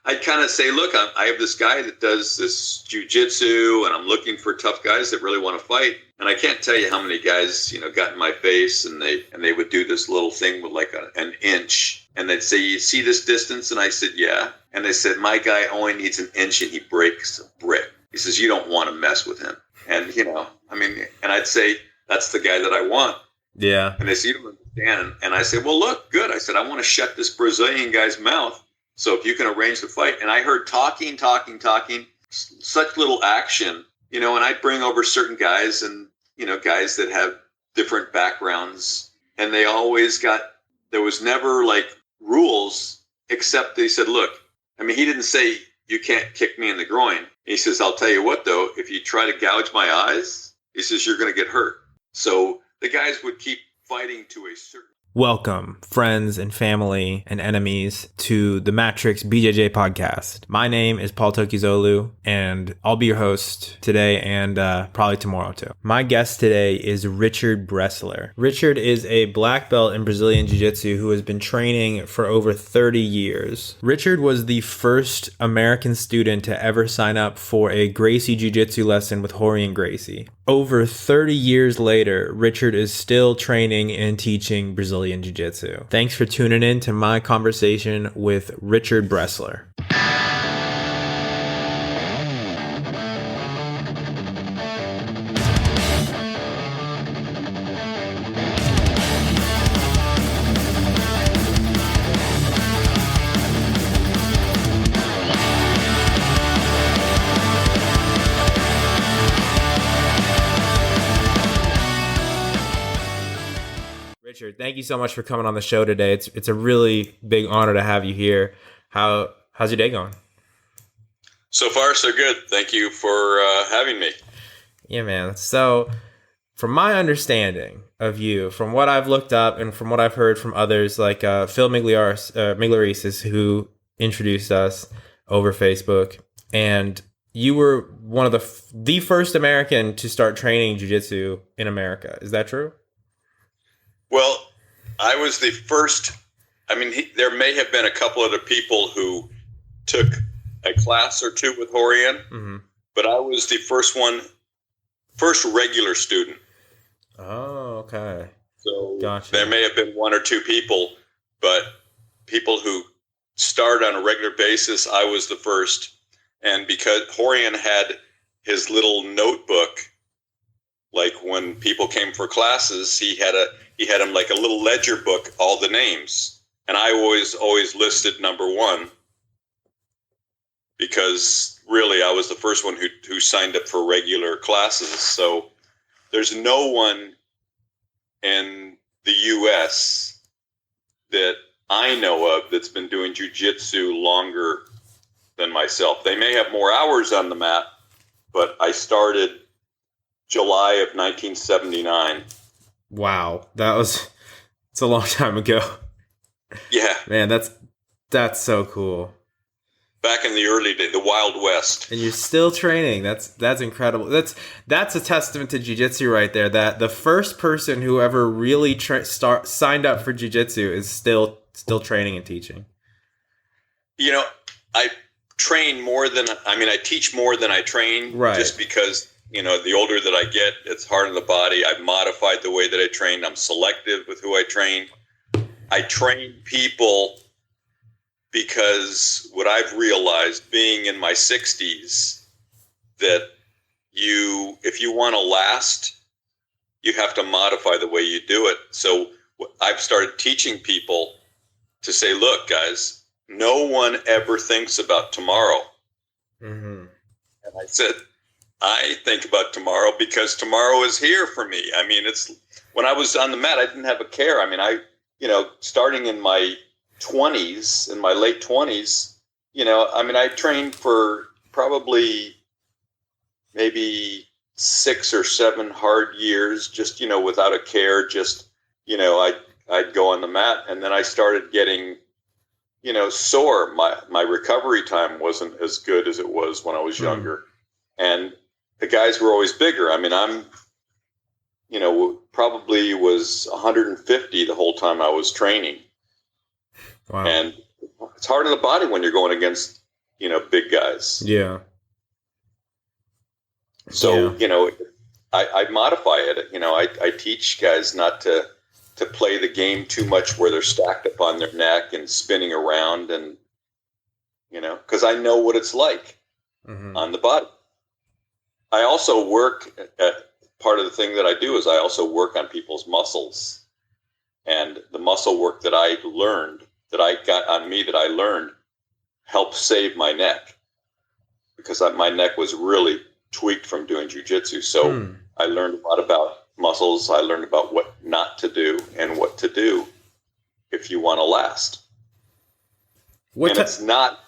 I'd kind of say, look, I have this guy that does this jiu-jitsu, and I'm looking for tough guys that really want to fight. And I can't tell you how many guys, got in my face, and they would do this little thing with like an inch, and they'd say, "You see this distance?" And I said, "Yeah." And they said, "My guy only needs an inch, and he breaks a brick." He says, "You don't want to mess with him." And and I'd say, "That's the guy that I want." Yeah. And they say, "You don't understand." And I said, "Well, look, good." I said, "I want to shut this Brazilian guy's mouth. So if you can arrange the fight." And I heard talking, such little action, and I'd bring over certain guys and, guys that have different backgrounds. And they always there was never like rules, except they said, look, he didn't say you can't kick me in the groin. He says, "I'll tell you what, though, if you try to gouge my eyes," he says, "you're going to get hurt." So the guys would keep fighting to a certain. Welcome, friends and family and enemies, to the Matrix BJJ podcast. My name is Paul Tokizolu, and I'll be your host today and probably tomorrow too. My guest today is Richard Bresler. Richard is a black belt in Brazilian Jiu-Jitsu who has been training for over 30 years. Richard was the first American student to ever sign up for a Gracie Jiu-Jitsu lesson with Rorion Gracie. Over 30 years later, Richard is still training and teaching Brazilian Jiu-Jitsu. Thanks for tuning in to my conversation with Richard Bresler. Richard, thank you so much for coming on the show today. It's a really big honor to have you here. How's your day going? So far, so good. Thank you for having me. Yeah, man. So, from my understanding of you, from what I've looked up and from what I've heard from others, like Phil Migliaris, who introduced us over Facebook, and you were one of the first American to start training jiu-jitsu in America. Is that true? Well, I was the first. There may have been a couple other people who took a class or two with Rorion, but I was the first regular student. Oh, okay. So gotcha. There may have been one or two people, but people who start on a regular basis, I was the first. And because Rorion had his little notebook, like when people came for classes, he had him like a little ledger book, all the names. And I always listed number one, because really I was the first one who signed up for regular classes. So there's no one in the U.S. that I know of that's been doing jiu-jitsu longer than myself. They may have more hours on the mat, but I started July of 1979. Wow, it's a long time ago. Yeah, man, that's so cool. Back in the early days, the Wild West, and you're still training. That's incredible. That's a testament to jiu-jitsu right there. That the first person who ever really signed up for jiu-jitsu is still training and teaching. I train more than I teach more than I train, right? Just because. The older that I get, it's hard on the body. I've modified the way that I train. I'm selective with who I train. I train people because what I've realized being in my 60s, that if you want to last, you have to modify the way you do it. So I've started teaching people to say, look, guys, no one ever thinks about tomorrow. Mm-hmm. And I said, I think about tomorrow because tomorrow is here for me. It's when I was on the mat, I didn't have a care. Starting in my 20s, in my late 20s, I trained for probably maybe 6 or 7 hard years, just, without a care. Just, I'd go on the mat, and then I started getting, sore. My recovery time wasn't as good as it was when I was younger. And the guys were always bigger. I'm, probably was 150 the whole time I was training. Wow. And it's hard on the body when you're going against big guys. Yeah. So, I modify it. I teach guys not to play the game too much where they're stacked up on their neck and spinning around, and, because I know what it's like on the body. I also work part of the thing that I do is I also work on people's muscles, and the muscle work that I learned, that I got on me, that I learned, helped save my neck, because my neck was really tweaked from doing jiu-jitsu. So I learned a lot about muscles. I learned about what not to do and what to do if you want to last. It's not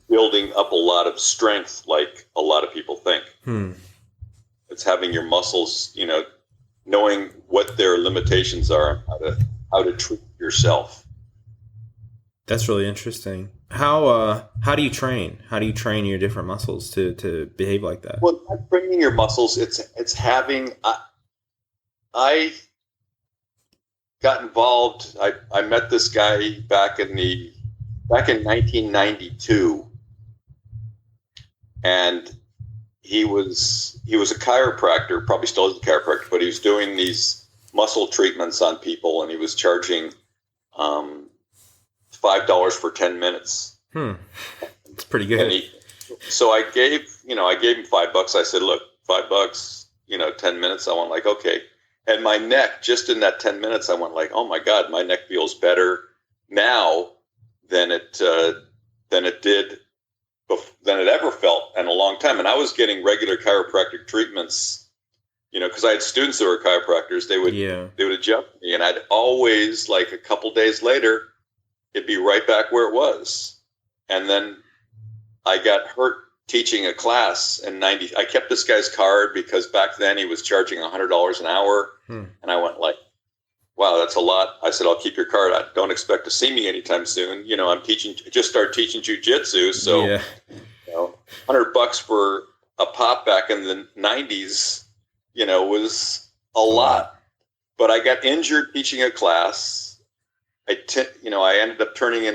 building up a lot of strength like a lot of people think. It's having your muscles, knowing what their limitations are, how to treat yourself. That's really interesting. How do you train? How do you train your different muscles to behave like that? Well, not training your muscles. It's having. I got involved. I met this guy back in 1992, and he was a chiropractor. Probably still is a chiropractor, but he was doing these muscle treatments on people, and he was charging $5 for 10 minutes. It's pretty good. So I gave him $5. I said, look, $5, 10 minutes. I went like, okay. And my neck, just in that 10 minutes, I went like, oh my God, my neck feels better now than it did, than it ever felt in a long time. And I was getting regular chiropractic treatments, because I had students that were chiropractors. They would adjust me, and I'd always, like, a couple days later, it'd be right back where it was. And then I got hurt teaching a class in 90. I kept this guy's card because back then he was charging $100 an hour. And I went like, wow, that's a lot. I said, I'll keep your card. I don't expect to see me anytime soon. Just started teaching jiu-jitsu. So, $100 for a pop back in the 90s, was a lot. But I got injured teaching a class. I ended up turning in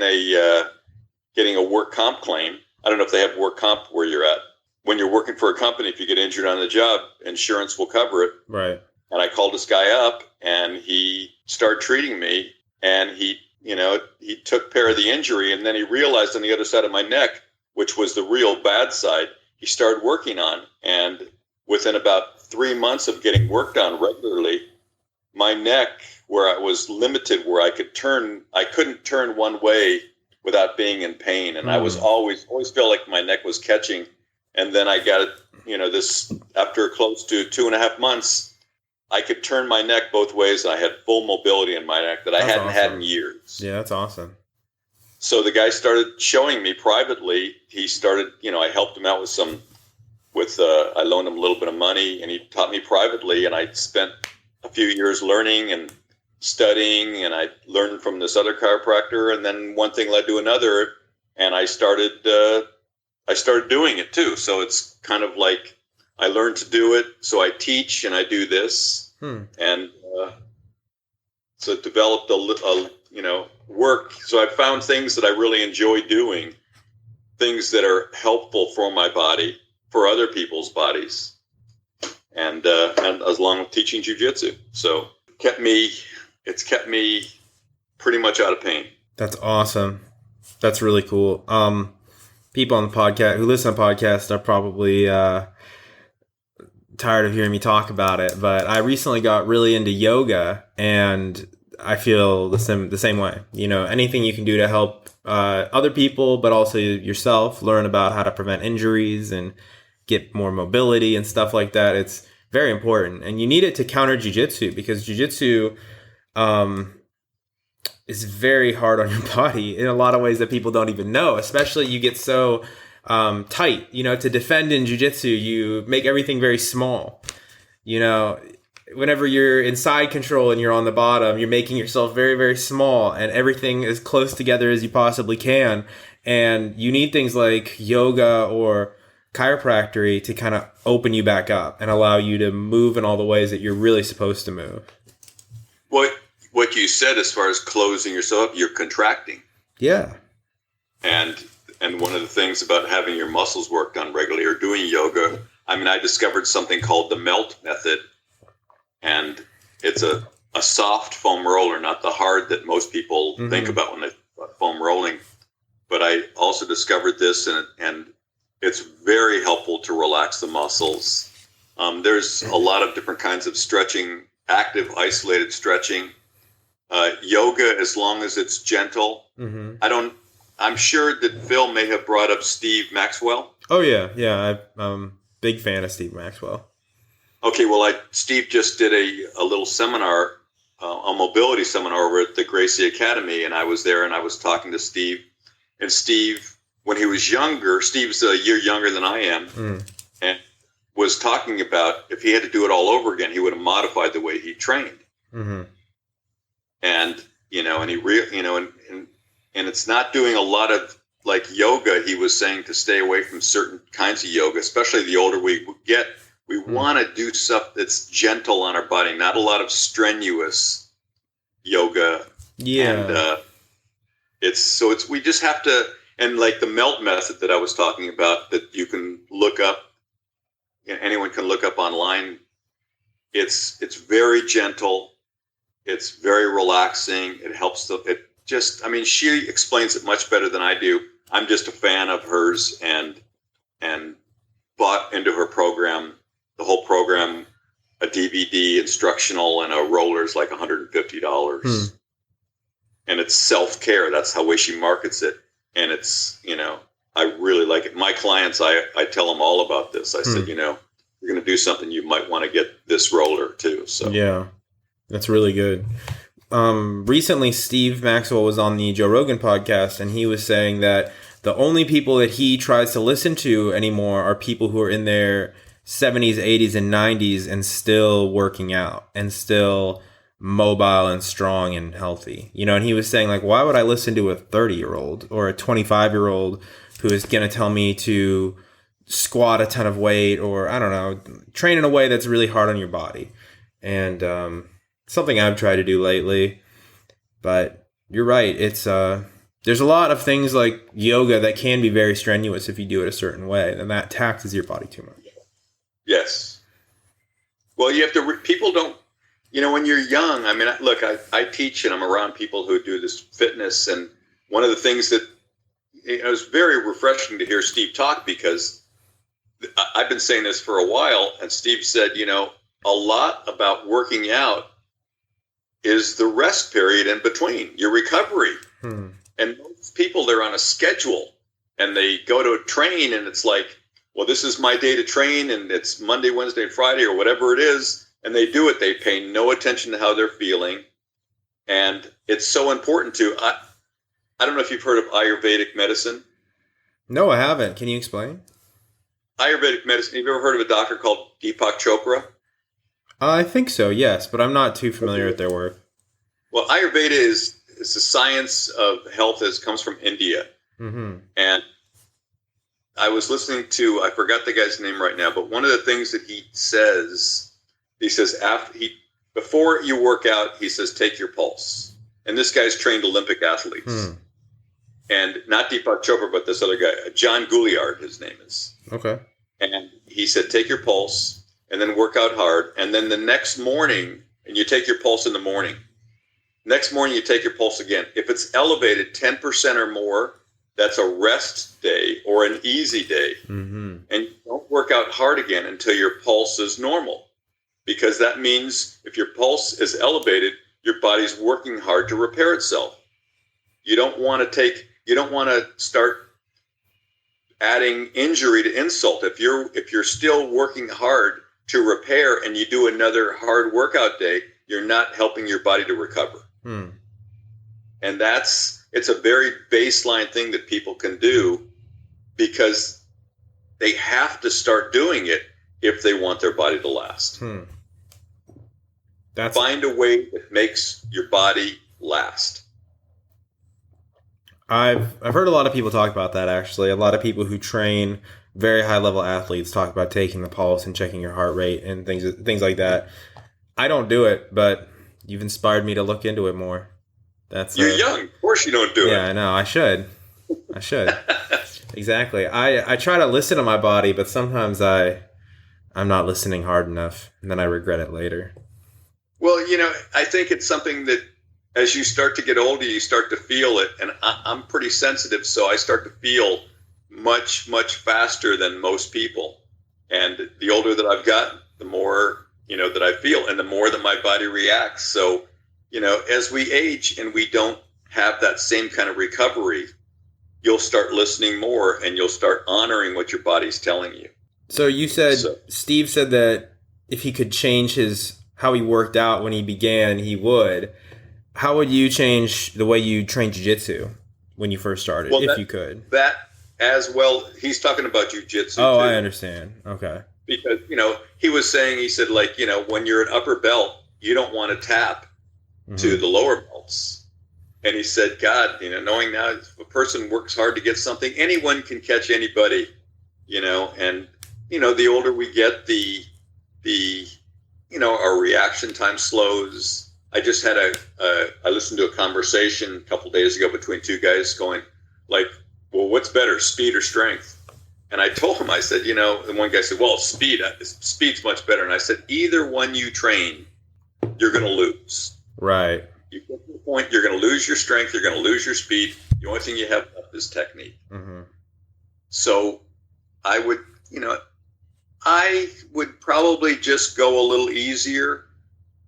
getting a work comp claim. I don't know if they have work comp where you're at. When you're working for a company, if you get injured on the job, insurance will cover it. Right. And I called this guy up, and he started treating me, and he took care of the injury, and then he realized on the other side of my neck, which was the real bad side, he started working on. And within about 3 months of getting worked on regularly, my neck, where I was limited, where I couldn't turn one way without being in pain. And I was always felt like my neck was catching. And then I got this, after close to 2.5 months, I could turn my neck both ways, and I had full mobility in my neck that I hadn't had in years. Yeah, that's awesome. So the guy started showing me privately. He started, I helped him out I loaned him a little bit of money, and he taught me privately. And I spent a few years learning and studying, and I learned from this other chiropractor, and then one thing led to another, and I started doing it too. So it's kind of like I learned to do it, so I teach and I do this, and so it developed a work. So I found things that I really enjoy doing, things that are helpful for my body, for other people's bodies, and as long as teaching jiu-jitsu. So it's kept me pretty much out of pain. That's awesome. That's really cool. People on the podcast who listen to podcasts are probably tired of hearing me talk about it, but I recently got really into yoga, and I feel the same way. Anything you can do to help other people, but also yourself, learn about how to prevent injuries and get more mobility and stuff like that. It's very important, and you need it to counter jiu-jitsu, because jiu-jitsu is very hard on your body in a lot of ways that people don't even know. Especially you get so tight. To defend in jiu-jitsu, you make everything very small. Whenever you're in side control and you're on the bottom, you're making yourself very, very small, and everything as close together as you possibly can. And you need things like yoga or chiropractic to kind of open you back up and allow you to move in all the ways that you're really supposed to move. What you said as far as closing yourself up, you're contracting. Yeah. And And one of the things about having your muscles worked on regularly or doing yoga, I mean, I discovered something called the melt method, and it's a soft foam roller, not the hard that most people think about when they think about foam rolling. But I also discovered this, and it's very helpful to relax the muscles. There's a lot of different kinds of stretching, active, isolated stretching. Yoga, as long as it's gentle. I'm sure that Phil may have brought up Steve Maxwell. Oh, yeah. I'm big fan of Steve Maxwell. Okay, well, Steve just did a little seminar, a mobility seminar over at the Gracie Academy, and I was there, and I was talking to Steve. And Steve, when he was younger, Steve's a year younger than I am, and was talking about if he had to do it all over again, he would have modified the way he trained. And and it's not doing a lot of like yoga. He was saying to stay away from certain kinds of yoga, especially the older we get. We want to do stuff that's gentle on our body, not a lot of strenuous yoga. Yeah. And we just have to, and like the melt method that I was talking about that you can look up, anyone can look up online. It's very gentle. It's very relaxing. It helps she explains it much better than I do. I'm just a fan of hers and bought into her program, the whole program, a DVD instructional and a roller is like $150. And it's self-care. That's how way she markets it. And it's, I really like it. My clients, I tell them all about this. I said, you're going to do something, you might want to get this roller too. So yeah, that's really good. Recently, Steve Maxwell was on the Joe Rogan podcast, and he was saying that the only people that he tries to listen to anymore are people who are in their 70s, 80s, and 90s and still working out and still mobile and strong and healthy. And he was saying, like, why would I listen to a 30-year-old or a 25-year-old who is going to tell me to squat a ton of weight or, I don't know, train in a way that's really hard on your body? And something I've tried to do lately. But you're right. It's there's a lot of things like yoga that can be very strenuous if you do it a certain way, and that taxes your body too much. Yes. Well, you have to. People don't. When you're young. I mean, look, I teach and I'm around people who do this fitness, and one of the things that it was very refreshing to hear Steve talk, because I've been saying this for a while, and Steve said, a lot about working out is the rest period in between, your recovery. And most people, they're on a schedule and they go to train and it's like, well, this is my day to train and it's Monday, Wednesday, and Friday or whatever it is. And they do it. They pay no attention to how they're feeling. And it's so important I don't know if you've heard of Ayurvedic medicine. No, I haven't. Can you explain? Ayurvedic medicine. Have you ever heard of a doctor called Deepak Chopra? I think so, yes, but I'm not too familiar with their work. Well, Ayurveda is the science of health that comes from India. And I was listening to, I forgot the guy's name right now, but one of the things that he says before you work out, he says, take your pulse. And this guy's trained Olympic athletes. And not Deepak Chopra, but this other guy, John Gouliard, his name is. Okay. And he said, take your pulse and then work out hard. And then the next morning, and you take your pulse in the morning. Next morning, you take your pulse again. If it's elevated 10% or more, that's a rest day or an easy day. And you don't work out hard again until your pulse is normal. Because that means if your pulse is elevated, your body's working hard to repair itself. You don't want to start adding injury to insult. If you're still working hard to repair and you do another hard workout day, you're not helping your body to recover. And it's a very baseline thing that people can do, because they have to start doing it if they want their body to last. Find a way that makes your body last. I've heard a lot of people talk about that, actually. A lot of people who train very high level athletes talk about taking the pulse and checking your heart rate and things like that. I don't do it, but you've inspired me to look into it more. You're young. Of course you don't do it. Yeah, I know. I should. I should. Exactly. I try to listen to my body, but sometimes I'm not listening hard enough, and then I regret it later. Well, I think it's something that as you start to get older, you start to feel it. And I'm pretty sensitive, so I start to feel much, much faster than most people. And the older that I've gotten, the more, that I feel and the more that my body reacts. So, as we age and we don't have that same kind of recovery, you'll start listening more and you'll start honoring what your body's telling you. So you said, Steve said that if he could change how he worked out when he began, he would. How would you change the way you trained jiu-jitsu when you first started, if you could? That as well, he's talking about jiu-jitsu. Oh, too. I understand. Okay. Because, he said, when you're an upper belt, you don't want to tap to the lower belts. And he said, God, knowing now if a person works hard to get something, anyone can catch anybody, and, the older we get, the our reaction time slows. I just had I listened to a conversation a couple days ago between two guys going like, well, what's better, speed or strength? And I told him, I said, and one guy said, well, speed's much better. And I said, either one you train, you're going to lose. Right. You get to the point, you're going to lose your strength, you're going to lose your speed. The only thing you have left is technique. Mm-hmm. So I would probably just go a little easier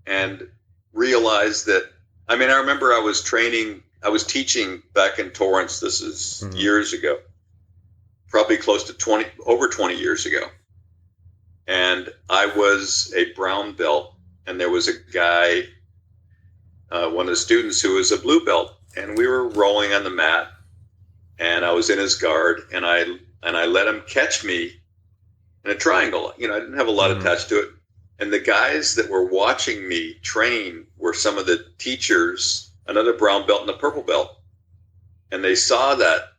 and realize that, I remember I was teaching back in Torrance. This is years ago, probably close to over 20 years ago. And I was a brown belt, and there was a guy, one of the students who was a blue belt, and we were rolling on the mat, and I was in his guard, and I let him catch me in a triangle. I didn't have a lot attached to it. And the guys that were watching me train were some of the teachers, another brown belt and a purple belt. And they saw that.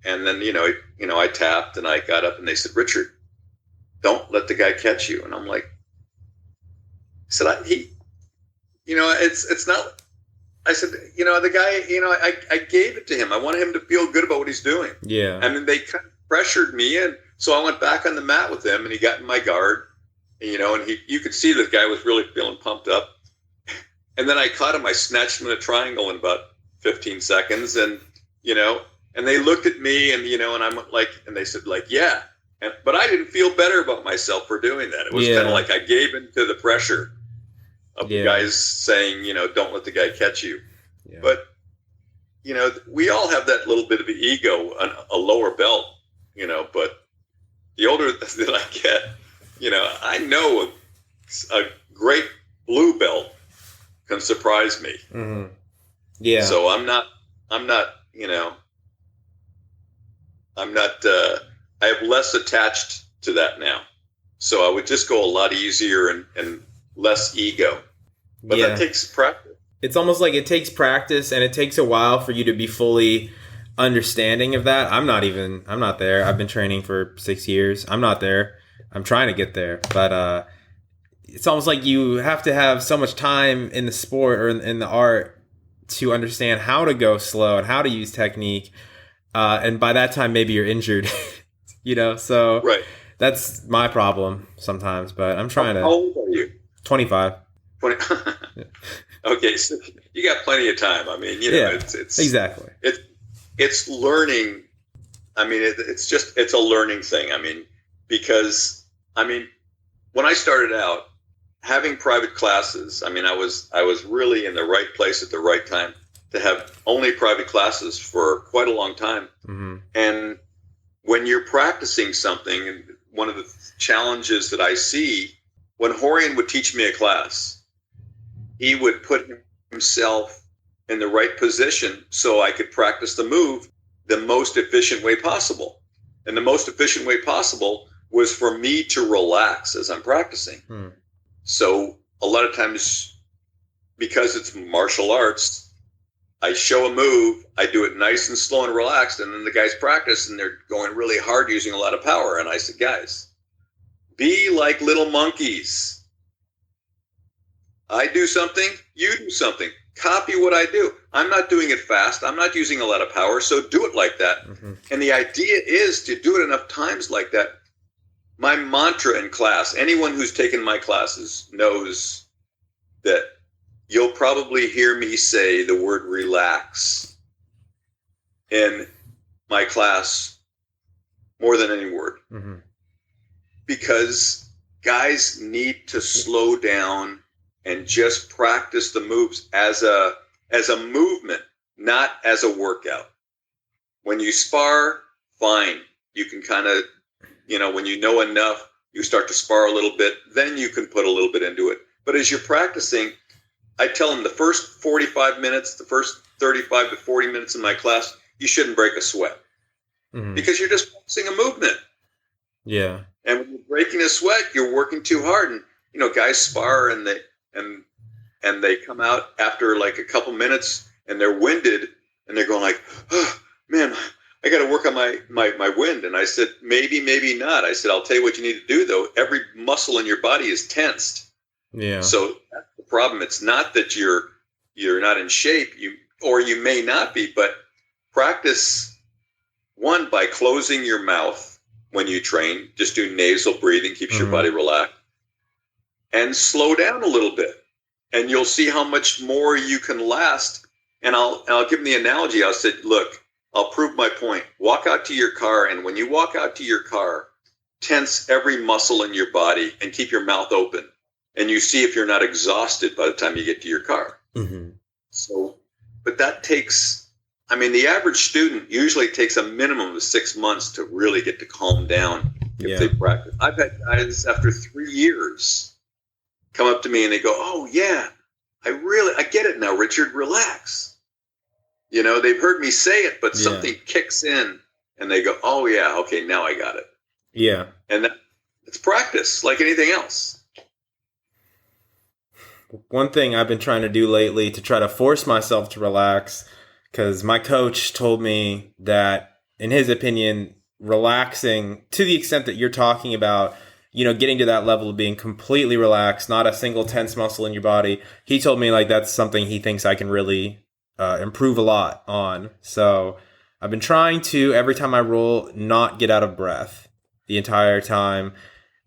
And then, I tapped and I got up and they said, Richard, don't let the guy catch you. And I'm like, I said, it's not, I said, the guy, I gave it to him. I wanted him to feel good about what he's doing. Yeah. And then they kind of pressured me in. So I went back on the mat with him and he got in my guard, and you could see the guy was really feeling pumped up. And then I caught him. I snatched him in a triangle in about 15 seconds. And, and they looked at me and, and I'm like, and they said like, yeah. But I didn't feel better about myself for doing that. It was kind of like I gave in to the pressure of the guys saying, don't let the guy catch you. Yeah. But, we all have that little bit of an ego, a lower belt, but the older that I get, I know a great blue belt can surprise me. Mm-hmm. Yeah. So I'm not, I have less attached to that now. So I would just go a lot easier and less ego. But that takes practice. It's almost like it takes practice, and it takes a while for you to be fully understanding of that. I'm not there. I've been training for 6 years. I'm not there. I'm trying to get there. But it's almost like you have to have so much time in the sport or in the art to understand how to go slow and how to use technique. And by that time, maybe you're injured, so right. That's my problem sometimes, but I'm trying to. How old are you? 25. 20. Yeah. Okay. So you got plenty of time. It's exactly. It's learning. It's a learning thing. Because when I started out having private classes, I was really in the right place at the right time to have only private classes for quite a long time. Mm-hmm. And when you're practicing something, and one of the challenges that I see when Rorion would teach me a class, he would put himself in the right position so I could practice the move the most efficient way possible. And the most efficient way possible was for me to relax as I'm practicing. So a lot of times, because it's martial arts, I show a move, I do it nice and slow and relaxed, and then the guys practice and they're going really hard using a lot of power. And I said, guys, be like little monkeys. I do something, you do something. copy what I do. I'm not doing it fast. I'm not using a lot of power. So do it like that. Mm-hmm. And the idea is to do it enough times like that. My mantra in class, anyone who's taken my classes knows that you'll probably hear me say the word relax in my class more than any word. Mm-hmm. Because guys need to slow down and just practice the moves as a movement, not as a workout. When you spar, fine. You can kind of, when you know enough, you start to spar a little bit, then you can put a little bit into it. But as you're practicing, I tell them the first 45 minutes, the first 35 to 40 minutes in my class, you shouldn't break a sweat. Mm-hmm. Because you're just practicing a movement. Yeah. And when you're breaking a sweat, you're working too hard. And, guys spar and they come out after like a couple minutes and they're winded and they're going like, oh, man, I got to work on my wind. And I said, maybe not. I said, I'll tell you what you need to do, though. Every muscle in your body is tensed. Yeah. So that's the problem. It's not that you're not in shape, you may not be, but practice one by closing your mouth when you train. Just do nasal breathing, keeps your body relaxed. And slow down a little bit. And you'll see how much more you can last. And I'll give them the analogy. I said, look, I'll prove my point. Walk out to your car, and when you walk out to your car, tense every muscle in your body and keep your mouth open. And you see if you're not exhausted by the time you get to your car. Mm-hmm. So, but that takes, the average student usually takes a minimum of 6 months to really get to calm down if they practice. I've had guys after 3 years come up to me and they go, oh yeah, I get it now, Richard, relax. They've heard me say it, but something kicks in and they go, oh yeah, okay, now I got it. Yeah. And it's practice like anything else. One thing I've been trying to do lately to try to force myself to relax, because my coach told me that, in his opinion, relaxing to the extent that you're talking about, getting to that level of being completely relaxed, not a single tense muscle in your body. He told me like that's something he thinks I can really improve a lot on. So I've been trying to, every time I roll, not get out of breath the entire time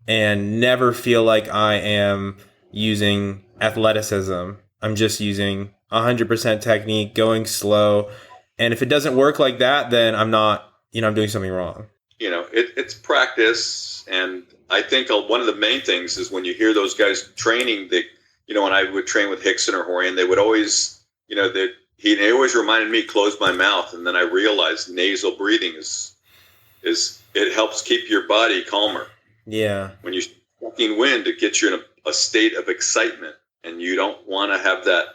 and never feel like I am using athleticism. I'm just using 100% technique, going slow. And if it doesn't work like that, then I'm not, I'm doing something wrong. It's practice. And I think one of the main things is when you hear those guys training, when I would train with Hickson or Rorion, they would always, they always reminded me, close my mouth. And then I realized nasal breathing is it helps keep your body calmer. Yeah. When you're sucking wind, it gets you in a state of excitement. And you don't want to have that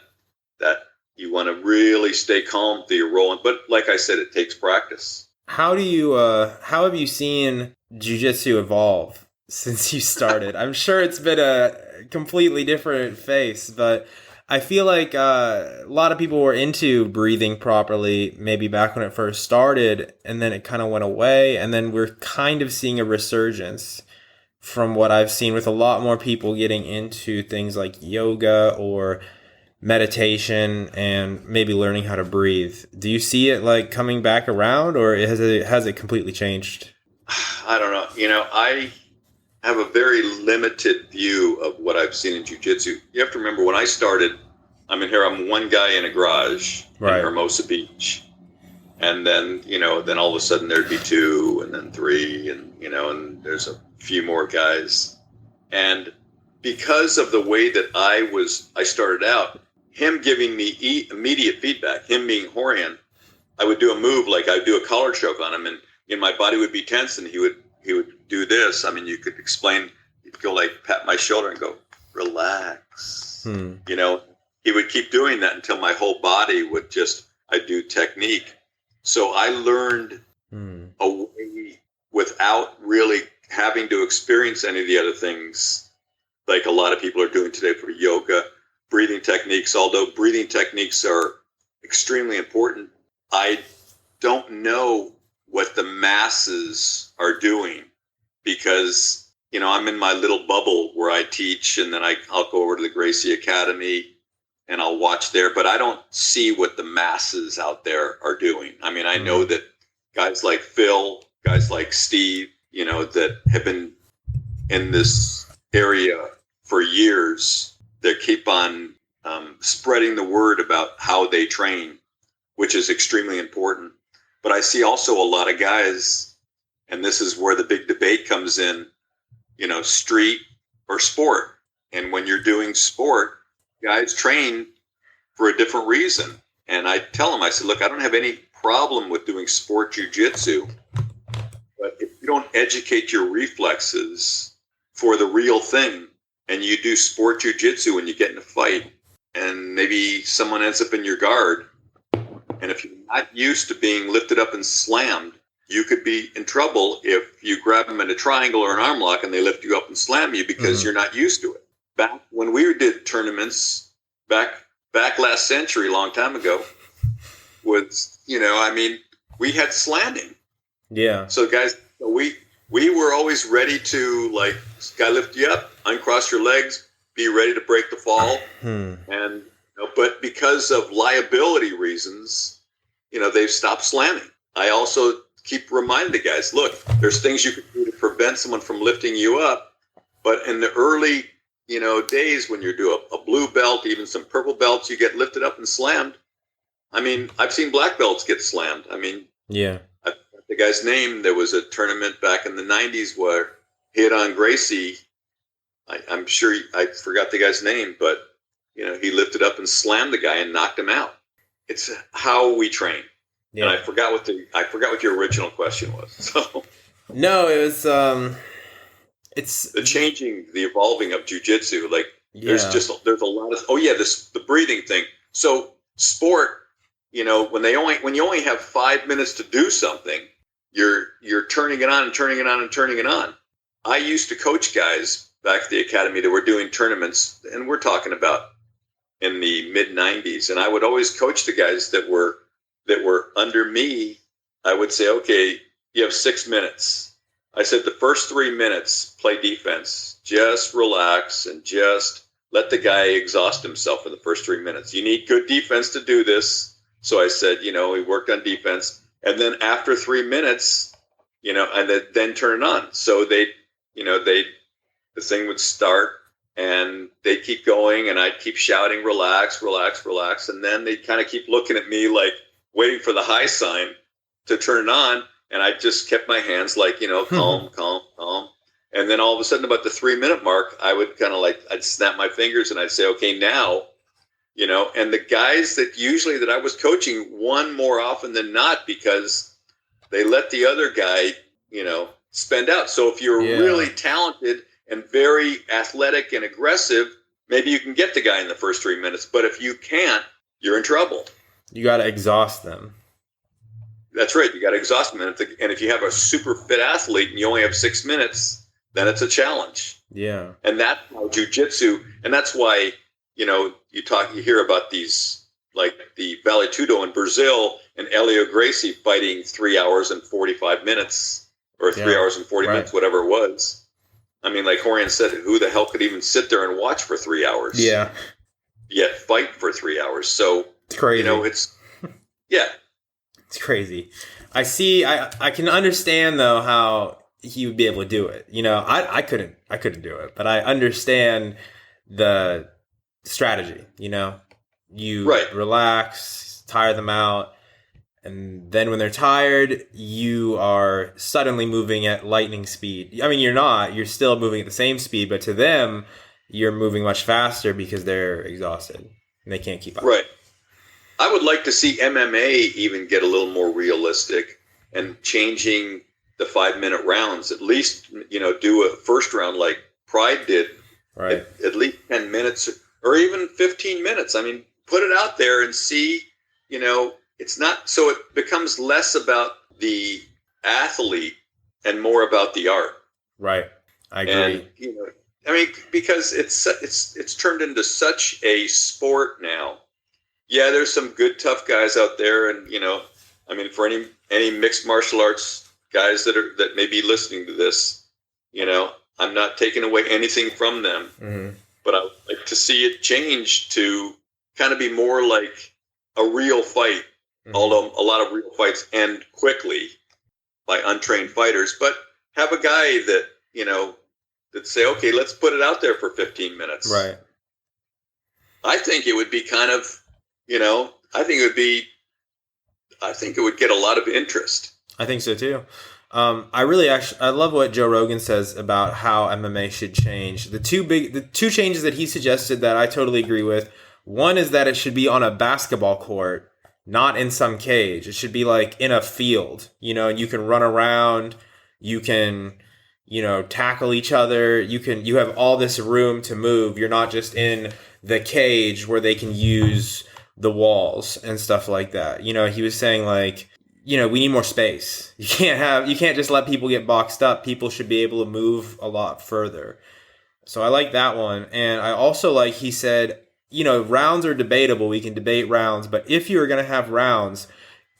you want to really stay calm till you're rolling. But like I said, it takes practice. How have you seen Jiu-Jitsu evolve since you started? I'm sure it's been a completely different face, but I feel like a lot of people were into breathing properly maybe back when it first started, and then it kind of went away, and then we're kind of seeing a resurgence from what I've seen with a lot more people getting into things like yoga or meditation and maybe learning how to breathe. Do you see it like coming back around, or has it completely changed? I don't know. I have a very limited view of what I've seen in jiu-jitsu. You have to remember when I started, I'm one guy in a garage in Hermosa Beach. And then, then all of a sudden there'd be 2 and then 3 and, and there's a few more guys. And because of the way that I started out, him giving me immediate feedback, him being Rorion, I would do a move, like I'd do a collar choke on him and my body would be tense and he would do this. You could explain, he'd go like, pat my shoulder and go, relax. He would keep doing that until my whole body would I'd do technique. So I learned a way without really having to experience any of the other things like a lot of people are doing today for yoga, breathing techniques. Although breathing techniques are extremely important, I don't know what the masses are doing because, I'm in my little bubble where I teach and then I'll go over to the Gracie Academy and I'll watch there, but I don't see what the masses out there are doing. I mean, I know that guys like Phil, guys like Steve, that have been in this area for years, that keep on spreading the word about how they train, which is extremely important. But I see also a lot of guys, and this is where the big debate comes in, street or sport. And when you're doing sport, guys train for a different reason. And I tell them, I said, look, I don't have any problem with doing sport jiu-jitsu, but if you don't educate your reflexes for the real thing, and you do sport jiu-jitsu and you get in a fight, and maybe someone ends up in your guard, and if you're not used to being lifted up and slammed, you could be in trouble if you grab them in a triangle or an arm lock and they lift you up and slam you because you're not used to it. Back when we did tournaments, back last century, a long time ago, was, we had slamming. Yeah. So guys, we were always ready to, like, guy lift you up, uncross your legs, be ready to break the fall. And but because of liability reasons, they've stopped slamming. I also keep reminding the guys, look, there's things you can do to prevent someone from lifting you up. But in the early, days when you do a blue belt, even some purple belts, you get lifted up and slammed. I mean, I've seen black belts get slammed. I mean, yeah. I forgot the guy's name. There was a tournament back in the 90s where he hit on Gracie. I'm sure I forgot the guy's name, but he lifted up and slammed the guy and knocked him out. It's how we train. Yeah. And I forgot what your original question was. So no, it was it's the evolving of jiu-jitsu. Like there's a lot of the breathing thing. So sport, when you only have 5 minutes to do something, you're turning it on and turning it on and turning it on. I used to coach guys back at the academy that were doing tournaments, and we're talking about in the mid 90s. And I would always coach the guys that were under me. I would say, okay, you have 6 minutes. I said, the first 3 minutes, play defense, just relax and just let the guy exhaust himself in the first 3 minutes. You need good defense to do this. So I said, we worked on defense. And then after 3 minutes, and then turn it on. So the thing would start and they'd keep going and I'd keep shouting, relax, relax, relax. And then they'd kind of keep looking at me like waiting for the high sign to turn it on. And I just kept my hands like, calm, calm, calm. And then all of a sudden about the 3 minute mark, I would kind of I'd snap my fingers and I'd say, okay, now, and the guys that I was coaching won more often than not because they let the other guy, spend out. So if you're really talented and very athletic and aggressive, maybe you can get the guy in the first 3 minutes. But if you can't, you're in trouble. You got to exhaust them. That's right. You got to exhaust them. And if you have a super fit athlete and you only have 6 minutes, then it's a challenge. Yeah. And that's how jiu-jitsu, and that's why, you hear about these, like the Vale Tudo in Brazil and Helio Gracie fighting 3 hours and 45 minutes or 3 hours and 40 minutes, whatever it was. I mean, like Rorion said, who the hell could even sit there and watch for 3 hours? Yeah. Yet fight for 3 hours. So, it's crazy. It's crazy. I can understand though how he would be able to do it. I couldn't do it, but I understand the strategy. You relax, tire them out, and then when they're tired, you are suddenly moving at lightning speed. I mean, you're still moving at the same speed, but to them, you're moving much faster because they're exhausted and they can't keep up. Right. I would like to see MMA even get a little more realistic and changing the 5 minute rounds. At least, do a first round like Pride did. Right. At least 10 minutes or even 15 minutes. I mean, put it out there and see, it's not, so it becomes less about the athlete and more about the art. Right. I agree. And, because it's turned into such a sport now. Yeah, there's some good, tough guys out there. And, for any mixed martial arts guys that may be listening to this, I'm not taking away anything from them. Mm-hmm. But I would like to see it change to kind of be more like a real fight, although a lot of real fights end quickly by untrained fighters, but have a guy that, that say, okay, let's put it out there for 15 minutes. Right. I think it would be kind of, I think it would get a lot of interest. I think so too. I love what Joe Rogan says about how MMA should change. The two changes that he suggested that I totally agree with. One is that it should be on a basketball court, not in some cage. It should be like in a field. You can run around, you can, tackle each other. You have all this room to move. You're not just in the cage where they can use the walls and stuff like that. He was saying like, we need more space. You can't just let people get boxed up. People should be able to move a lot further. So I like that one. And I also like, he said, rounds are debatable. We can debate rounds, but if you are going to have rounds,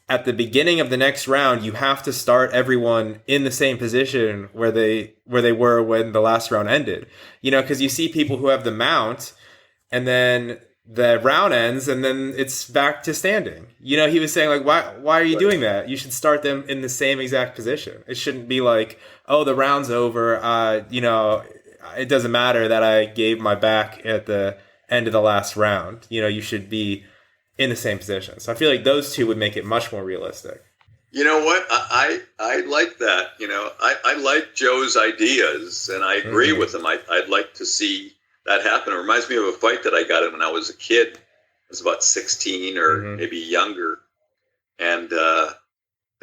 at the beginning of the next round, you have to start everyone in the same position where they were when the last round ended. Because you see people who have the mount, and then the round ends, and then it's back to standing. He was saying, like, why are you doing that? You should start them in the same exact position. It shouldn't be like, oh, the round's over. It doesn't matter that I gave my back at the end of the last round. You should be in the same position. So I feel like those two would make it much more realistic. You know what? I like that. I like Joe's ideas, and I agree with him. I'd like to see that happen. It reminds me of a fight that I got in when I was a kid. I was about 16 or maybe younger. And the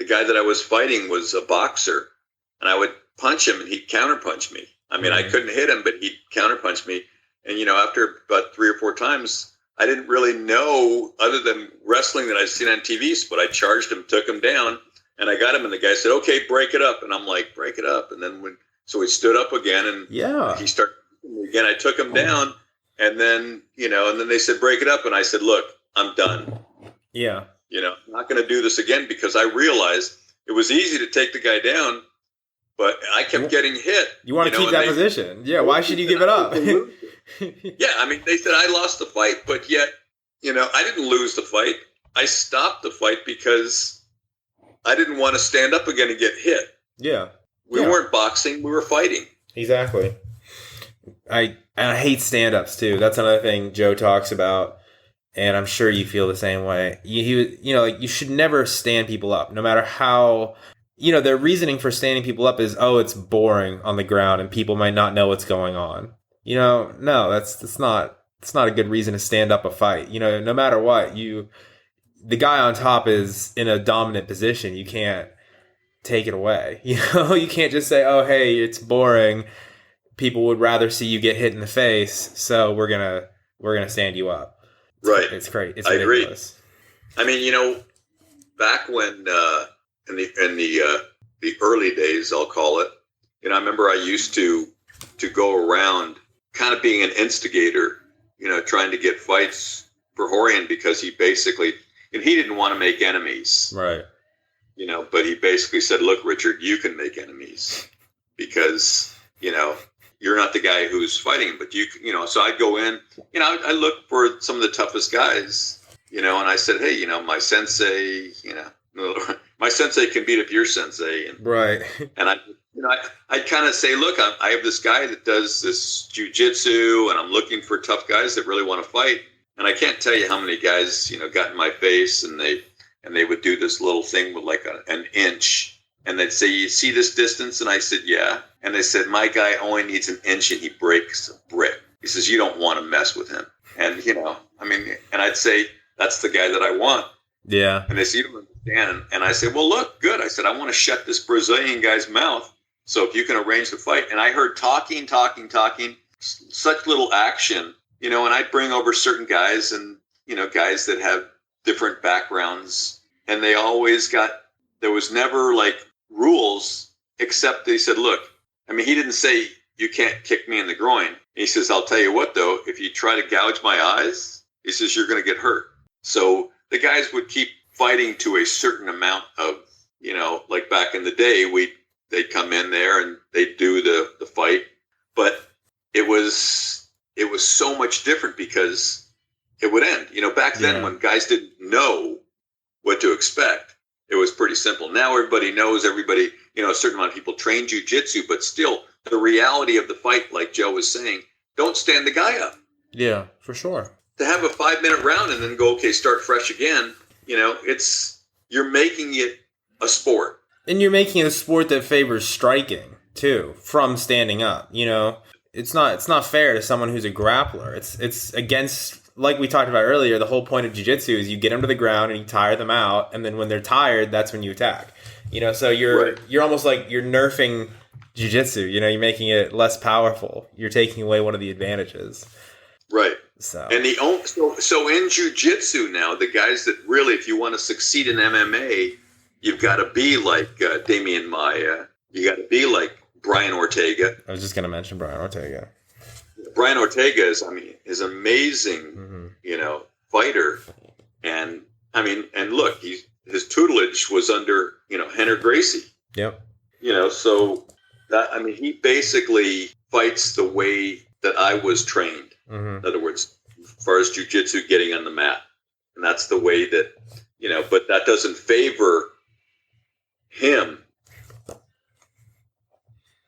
guy that I was fighting was a boxer. And I would punch him, and he'd counterpunch me. I mean, I couldn't hit him, but he'd counterpunch me. And, after about 3 or 4 times, I didn't really know, other than wrestling that I'd seen on TV, but I charged him, took him down, and I got him, and the guy said, okay, break it up. And I'm like, break it up. And then so he stood up again, and he started again. I took him down, and then, and then they said, break it up. And I said, look, I'm done. Yeah. I'm not going to do this again, because I realized it was easy to take the guy down, but I kept getting hit. You want to keep that position. Yeah. Why should you give it up? Yeah, I mean, they said I lost the fight, but yet, I didn't lose the fight. I stopped the fight because I didn't want to stand up again and get hit. Yeah. We weren't boxing, we were fighting. Exactly. I hate stand-ups too. That's another thing Joe talks about, and I'm sure you feel the same way. You should never stand people up, no matter how. Their reasoning for standing people up is, it's boring on the ground and people might not know what's going on. No, that's not a good reason to stand up a fight. No matter what, the guy on top is in a dominant position. You can't take it away. You can't just say, oh, hey, it's boring. People would rather see you get hit in the face, so we're gonna stand you up. Right. It's great. It's ridiculous. I agree. I mean, back when in the early days, I'll call it. I remember I used to go around kind of being an instigator, trying to get fights for Rorion, because he basically, and he didn't want to make enemies. Right. But he basically said, look, Richard, you can make enemies, because, you're not the guy who's fighting, but so I'd go in, I look for some of the toughest guys, and I said, hey, my sensei, my sensei can beat up your sensei. And, right. And I'd kind of say, look, I have this guy that does this Jiu-Jitsu, and I'm looking for tough guys that really want to fight. And I can't tell you how many guys, got in my face, and they would do this little thing with like an inch. And they'd say, you see this distance? And I said, yeah. And they said, my guy only needs an inch and he breaks a brick. He says, you don't want to mess with him. And, and I'd say, that's the guy that I want. Yeah. And they said, you don't understand. And I said, well, look, good. I said, I want to shut this Brazilian guy's mouth. So if you can arrange the fight. And I heard talking, such little action, and I'd bring over certain guys and, guys that have different backgrounds. And they always there was never like rules, except they said, look, he didn't say you can't kick me in the groin. He says, I'll tell you what, though, if you try to gouge my eyes, he says, you're going to get hurt. So the guys would keep fighting to a certain amount of, like back in the day, they'd come in there and they'd do the fight. But it was so much different, because it would end. Back then when guys didn't know what to expect, it was pretty simple. Now everybody knows, a certain amount of people train jiu-jitsu, but still the reality of the fight, like Joe was saying, don't stand the guy up. Yeah, for sure. To have a 5-minute round and then go, okay, start fresh again, you're making it a sport. And you're making it a sport that favors striking too, from standing up. It's not fair to someone who's a grappler. It's against, like we talked about earlier, the whole point of jiu-jitsu is you get them to the ground and you tire them out, and then when they're tired, that's when you attack. So you're almost like you're nerfing jiu-jitsu. You're making it less powerful. You're taking away one of the advantages. Right. So in jiu-jitsu now, the guys that really, if you want to succeed in MMA, you've got to be like Damian Maia. You got to be like Brian Ortega. I was just going to mention Brian Ortega. Brian Ortega is amazing, fighter. And look, his tutelage was under, Henry Gracie. Yep. So that, he basically fights the way that I was trained. Mm-hmm. In other words, as far as jiu-jitsu, getting on the mat. And that's the way that, but that doesn't favor him.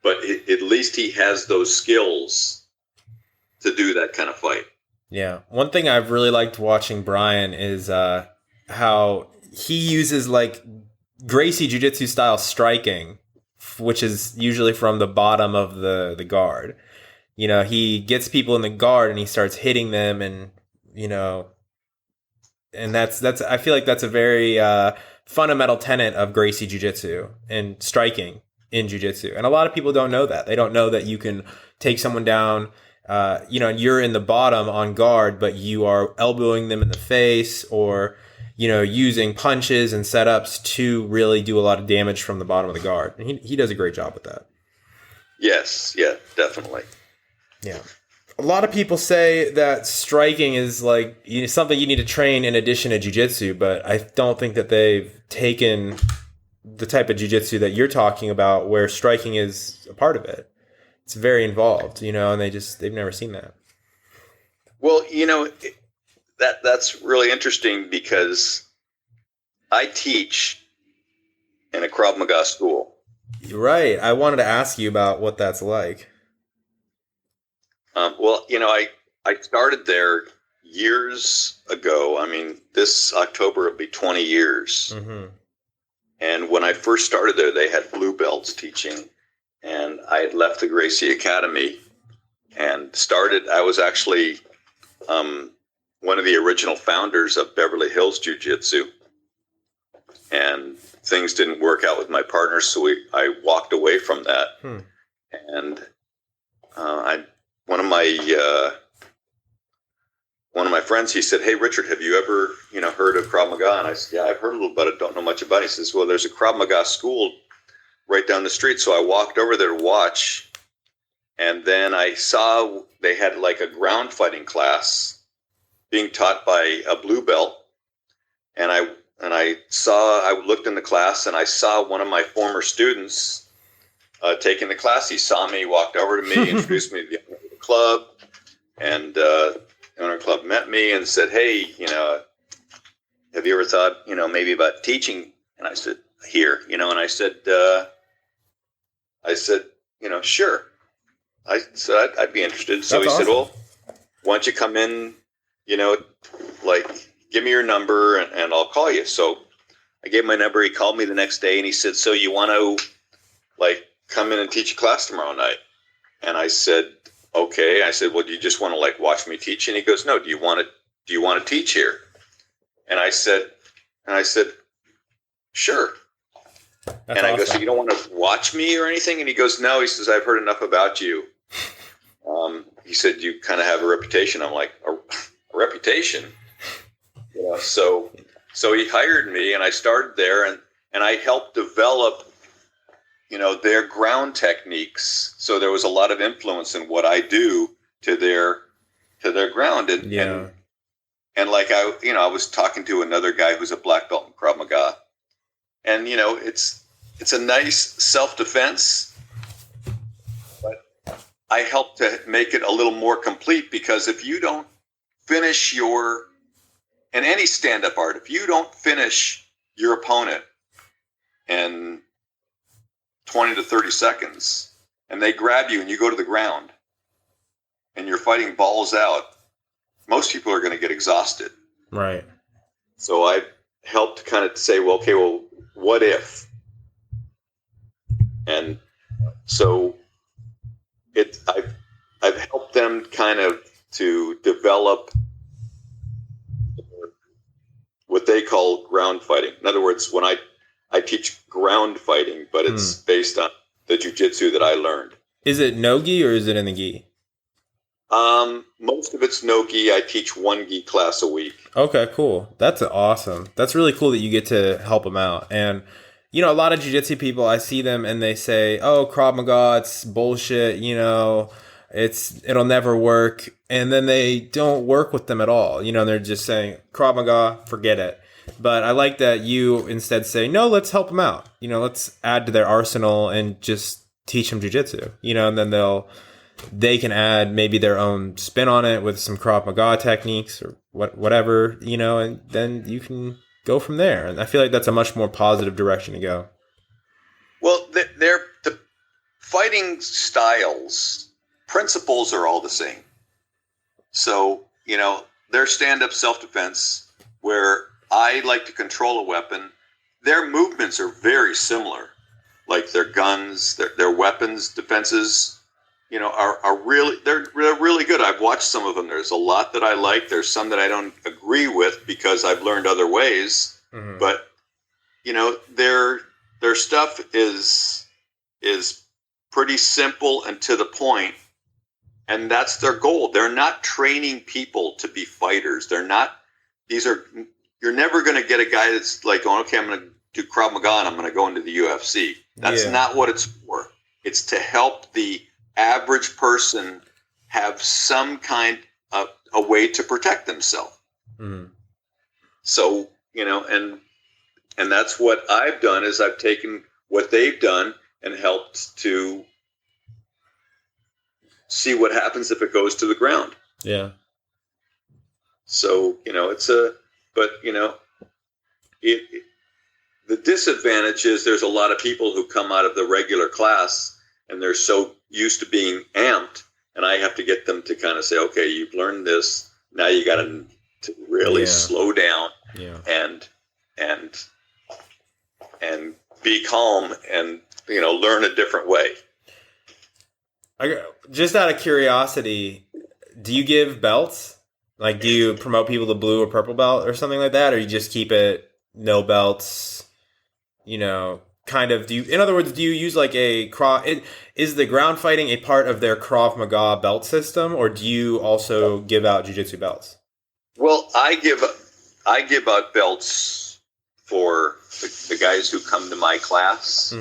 But at least he has those skills to do that kind of fight. Yeah. One thing I've really liked watching Brian is how he uses like Gracie jiu-jitsu style striking, which is usually from the bottom of the guard. He gets people in the guard and he starts hitting them, and and that's I feel like that's a very fundamental tenet of Gracie jiu-jitsu and striking in jiu-jitsu. And a lot of people don't know that. They don't know that you can take someone down, you're in the bottom on guard, but you are elbowing them in the face or, using punches and setups to really do a lot of damage from the bottom of the guard. And he does a great job with that. Yes. Yeah, definitely. Yeah. A lot of people say that striking is like something you need to train in addition to jiu-jitsu, but I don't think that they've taken the type of jiu-jitsu that you're talking about where striking is a part of it. It's very involved, and they've never seen that. Well, that's really interesting because I teach in a Krav Maga school. Right. I wanted to ask you about what that's like. I started there years ago. This October will be 20 years. Mm-hmm. And when I first started there, they had blue belts teaching. And I had left the Gracie Academy and I was actually one of the original founders of Beverly Hills Jiu-Jitsu. And things didn't work out with my partner, so I walked away from that. And one of my friends, he said, "Hey, Richard, have you ever, heard of Krav Maga?" And I said, "Yeah, I've heard a little about it. Don't know much about it." He says, "Well, there's a Krav Maga school right down the street." So I walked over there to watch. And then I saw they had like a ground fighting class being taught by a blue belt. And I looked in the class and I saw one of my former students taking the class. He saw me, walked over to me, introduced me to the owner of the club. And the owner of the club met me and said, "Hey, have you ever thought, maybe about teaching?" And I said, "Here," and I said, "Sure." I said, I'd be interested. So he said, "Well, why don't you come in, give me your number and I'll call you." So I gave my number. He called me the next day and he said, "So you want to come in and teach a class tomorrow night?" And I said, "Okay." I said, "Well, do you just want to watch me teach?" And he goes, "No, do you want to teach here?" And I said, "Sure." That's and I awesome. go, "So you don't want to watch me or anything?" And he goes, "No." He says, "I've heard enough about you." He said, "You kind of have a reputation." I'm like, a reputation? So he hired me and I started there and I helped develop, their ground techniques. So there was a lot of influence in what I do to their ground. And I was talking to another guy who's a black belt in Krav Maga. And, it's a nice self-defense, but I help to make it a little more complete because if you don't finish in any stand-up art, if you don't finish your opponent in 20 to 30 seconds and they grab you and you go to the ground and you're fighting balls out, most people are going to get exhausted. Right. So I helped kind of say, well, okay, well, what if? And so I've helped them kind of to develop what they call ground fighting. In other words, when I teach ground fighting, but it's based on the jiu-jitsu that I learned. Is it no-gi or is it in the gi? Most of it's no-gi. I teach 1 gi class a week. Okay, cool. That's awesome. That's really cool that you get to help them out. And, you know, a lot of jiu-jitsu people, I see them and they say, oh, Krav Maga, it's bullshit, you know, it'll never work. And then they don't work with them at all. You know, they're just saying, Krav Maga, forget it. But I like that you instead say, no, let's help them out. You know, let's add to their arsenal and just teach them jiu-jitsu, you know, and then they can add maybe their own spin on it with some Krav Maga techniques or whatever, you know, and then you can go from there. And I feel like that's a much more positive direction to go. Well, the fighting styles, principles are all the same. So, you know, their stand-up self-defense, where I like to control a weapon, their movements are very similar. Like their guns, their weapons, defenses, you know, are really, they're really good. I've watched some of them. There's a lot that I like. There's some that I don't agree with because I've learned other ways. Mm-hmm. But, you know, their stuff is pretty simple and to the point. And that's their goal. They're not training people to be fighters. You're never going to get a guy that's like going, okay, I'm going to do Krav Maga and I'm going to go into the UFC. That's not what it's for. It's to help the average person have some kind of a way to protect themselves. Mm. So, you know, and that's what I've done is I've taken what they've done and helped to see what happens if it goes to the ground. Yeah. So, you know, but you know, the disadvantage is there's a lot of people who come out of the regular class and they're so used to being amped, and I have to get them to kind of say, okay, you've learned this. Now you got to really slow down and be calm and, you know, learn a different way. Just out of curiosity, do you give belts? Like, do you promote people to blue or purple belt or something like that? Or you just keep it no belts, you know, kind of, in other words, do you use like is the ground fighting a part of their Krav Maga belt system, or do you also give out jiu-jitsu belts? Well, I give out belts for the guys who come to my class,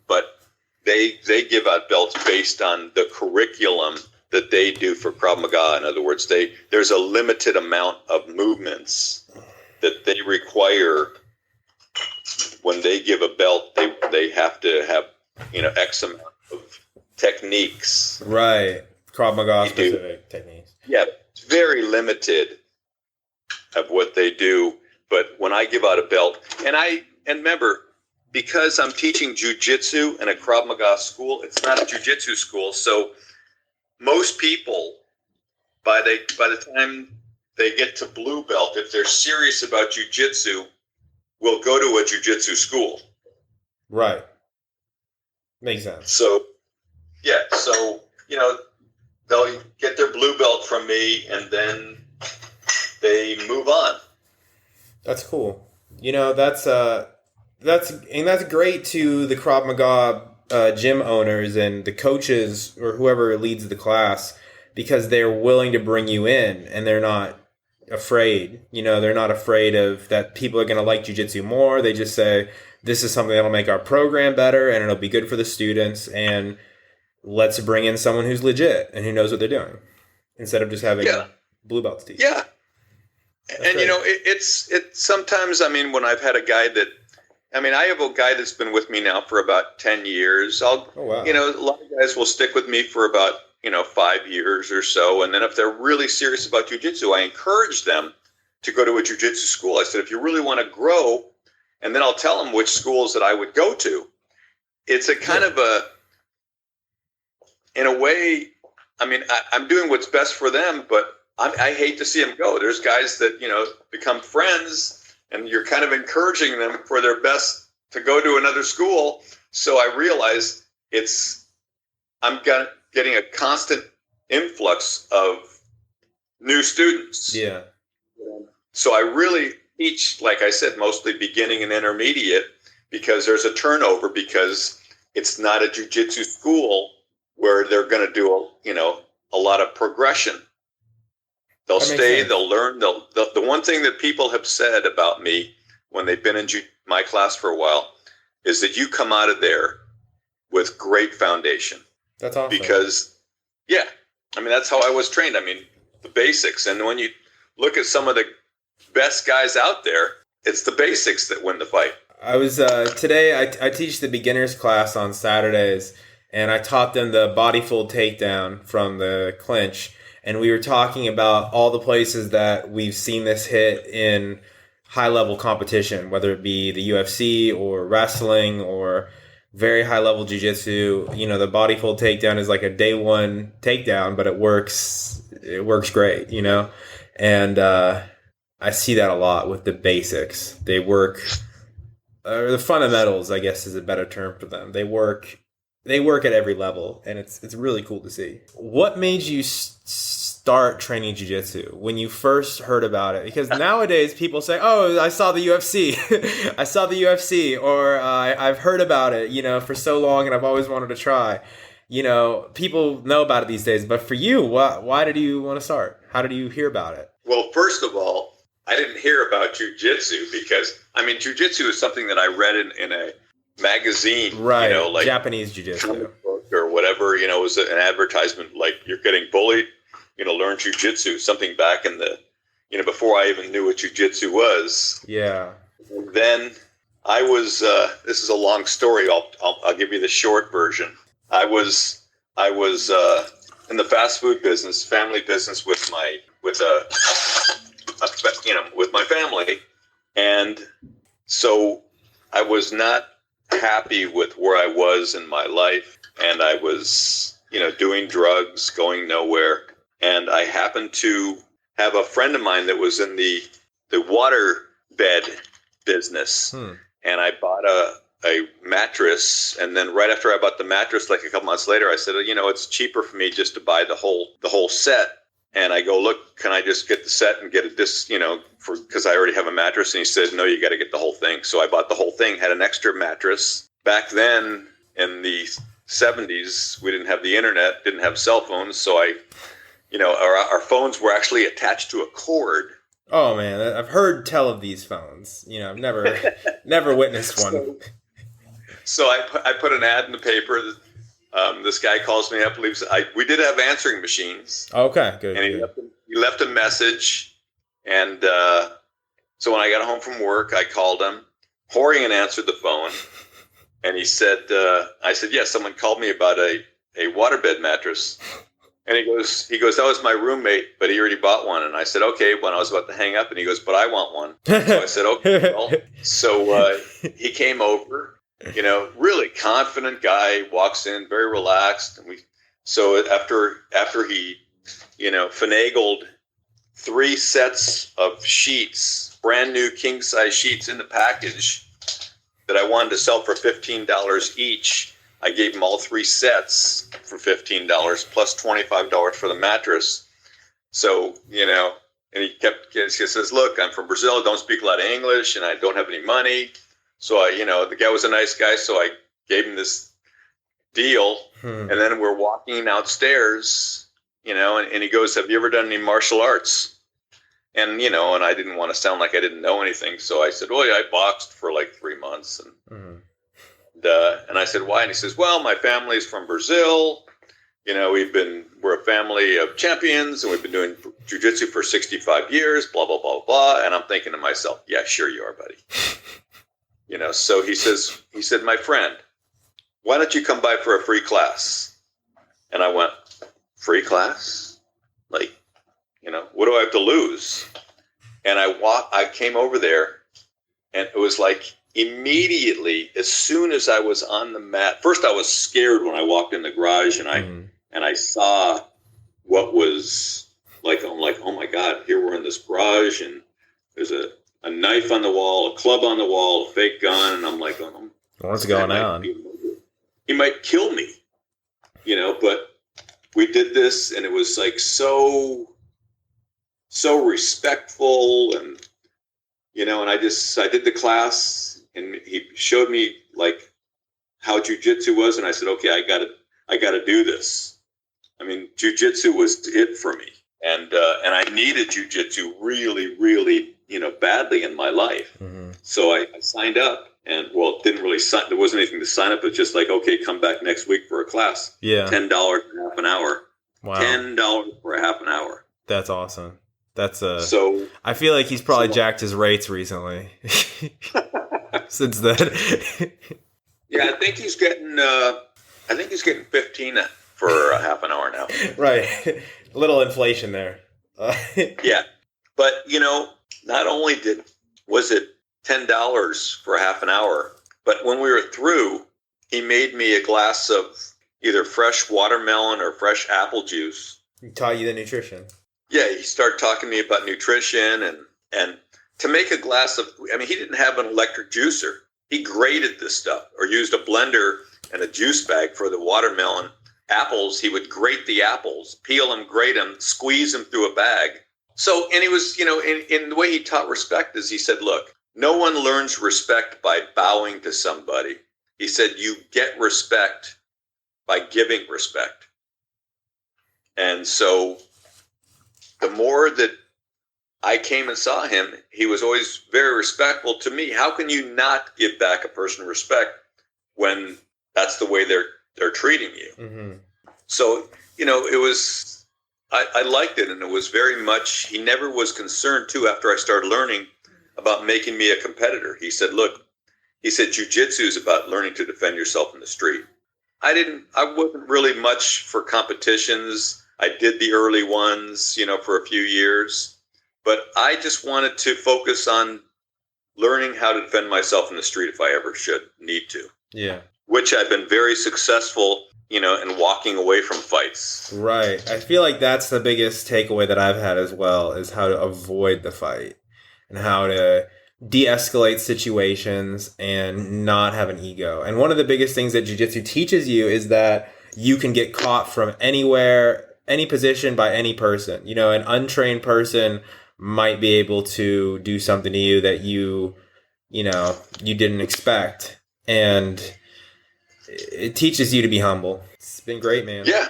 but they give out belts based on the curriculum that they do for Krav Maga. In other words, there's a limited amount of movements that they require. When they give a belt, they have to have, you know, X amount of techniques. Right. Krav Maga specific techniques. Yeah, it's very limited of what they do. But when I give out a belt, and remember, because I'm teaching jiu-jitsu in a Krav Maga school, it's not a jiu-jitsu school. So most people, by the time they get to blue belt, if they're serious about jiu-jitsu, will go to a jiu-jitsu school. Right. Makes sense. So, you know, they'll get their blue belt from me and then they move on. That's cool. You know, that's great to the Krav Maga gym owners and the coaches or whoever leads the class, because they're willing to bring you in and they're not afraid. You know, they're not afraid of that people are going to like jiu-jitsu more. They just say, this is something that'll make our program better and it'll be good for the students, and let's bring in someone who's legit and who knows what they're doing instead of just having blue belts teach. Yeah. That's and great. You know, it's sometimes, I mean, when I've had a guy I have a guy that's been with me now for about 10 years. You know, a lot of guys will stick with me for about 5 years or so. And then if they're really serious about jiu-jitsu, I encourage them to go to a jiu-jitsu school. I said, if you really want to grow, and then I'll tell them which schools that I would go to. It's a kind of in a way, I mean, I'm doing what's best for them, but I hate to see them go. There's guys that, become friends, and you're kind of encouraging them for their best to go to another school. So I realize I'm getting a constant influx of new students. Yeah. So I really teach, like I said, mostly beginning and intermediate, because there's a turnover, because it's not a jiu-jitsu school where they're going to do a lot of progression. They'll stay, they'll learn. The one thing that people have said about me when they've been in my class for a while is that you come out of there with great foundation. That's awesome. Because, that's how I was trained. I mean, the basics. And when you look at some of the best guys out there, it's the basics that win the fight. I was today. I teach the beginners class on Saturdays, and I taught them the body fold takedown from the clinch. And we were talking about all the places that we've seen this hit in high level competition, whether it be the UFC or wrestling or very high level jiu-jitsu. The body fold takedown is like a day one takedown, but it works great, and I see that a lot with the basics. They work, or the fundamentals, I guess is a better term for them. They work at every level, and it's really cool to see. What made you start training jiu-jitsu when you first heard about it? Because nowadays people say, "Oh, I saw the UFC, I saw the UFC," or "I've heard about it, for so long, and I've always wanted to try." People know about it these days. But for you, why did you want to start? How did you hear about it? Well, first of all, I didn't hear about jiu-jitsu because, jiu-jitsu is something that I read in a magazine, right? Like Japanese jiu-jitsu or whatever. It was an advertisement like, you're getting bullied, learn jiu-jitsu. Something back in the, before I even knew what jiu-jitsu was. Yeah. And then I was. This is a long story. I'll give you the short version. I was in the fast food business, family business with my family, and so I was not happy with where I was in my life, and I was, doing drugs, going nowhere. And I happened to have a friend of mine that was in the water bed business, and I bought a mattress. And then right after I bought the mattress, like a couple months later, I said, it's cheaper for me just to buy the whole set. And I go, look, can I just get the set and get it because I already have a mattress? And he said, no, you got to get the whole thing. So I bought the whole thing, had an extra mattress. Back then in the 70s, we didn't have the internet, didn't have cell phones. So our phones were actually attached to a cord. Oh man, I've heard tell of these phones. I've never witnessed one. So I put an ad in the paper. This guy calls me up. We did have answering machines. Okay, good. And he left a message. And so when I got home from work, I called him. Rorion answered the phone, and he said, "I said, yes, someone called me about a waterbed mattress." And he goes, "That was my roommate, but he already bought one." And I said, "Okay." When I was about to hang up, and he goes, "But I want one." So I said, "Okay." Well, so he came over. Really confident guy, walks in very relaxed, and so after he, finagled 3 sets of sheets, brand new king size sheets in the package that I wanted to sell for $15 each. I gave him all 3 sets for $15 plus $25 for the mattress. So, and he says, "Look, I'm from Brazil, don't speak a lot of English, and I don't have any money." So the guy was a nice guy, so I gave him this deal. And then we're walking downstairs, and he goes, "Have you ever done any martial arts?" And, and I didn't want to sound like I didn't know anything. So I said, "Oh yeah, I boxed for like 3 months." And I said, "Why?" And he says, "Well, my family's from Brazil. We're a family of champions, and we've been doing jiu-jitsu for 65 years, blah, blah, blah, blah." And I'm thinking to myself, yeah, sure you are, buddy. So he said, "My friend, why don't you come by for a free class?" And I went, free class? Like, what do I have to lose? And I came over there, and it was like immediately, as soon as I was on the mat, first I was scared when I walked in the garage and I saw what was like. I'm like, oh my God, here we're in this garage and there's a knife on the wall, a club on the wall, a fake gun. And I'm like, what's going on? He might kill me, but we did this, and it was like so respectful, and and I did the class, and he showed me like how jiu-jitsu was, and I said, okay, I gotta do this. I mean, jiu-jitsu was it for me, and I needed jiu-jitsu really, really, badly in my life. Mm-hmm. So I signed up, and didn't really sign. There wasn't anything to sign up, but just like, okay, come back next week for a class. Yeah, $10 for half an hour. Wow, $10 for a half an hour. That's awesome. So I feel like he's probably jacked his rates recently. Since then. Yeah, I think he's getting 15 for a half an hour now. Right. A little inflation there. Yeah. But, not only was it $10 for a half an hour, but when we were through, he made me a glass of either fresh watermelon or fresh apple juice. He taught you the nutrition. Yeah, he started talking to me about nutrition and to make a glass of, he didn't have an electric juicer. He grated this stuff or used a blender and a juice bag for the watermelon. Apples, he would grate the apples, peel them, grate them, squeeze them through a bag. So, and he was, in the way he taught respect is he said, look, no one learns respect by bowing to somebody. He said, you get respect by giving respect. And so the more that I came and saw him, he was always very respectful to me. How can you not give back a person respect when that's the way they're treating you? Mm-hmm. So, it was, I liked it, and it was very much, he never was concerned too after I started learning about making me a competitor. He said, look, jiu-jitsu is about learning to defend yourself in the street. I wasn't really much for competitions. I did the early ones, for a few years, but I just wanted to focus on learning how to defend myself in the street if I ever need to. Yeah. Which I've been very successful, in walking away from fights. Right. I feel like that's the biggest takeaway that I've had as well, is how to avoid the fight and how to de-escalate situations and not have an ego. And one of the biggest things that jiu-jitsu teaches you is that you can get caught from anywhere, any position by any person. An untrained person might be able to do something to you that you didn't expect. And it teaches you to be humble. It's been great, man. Yeah.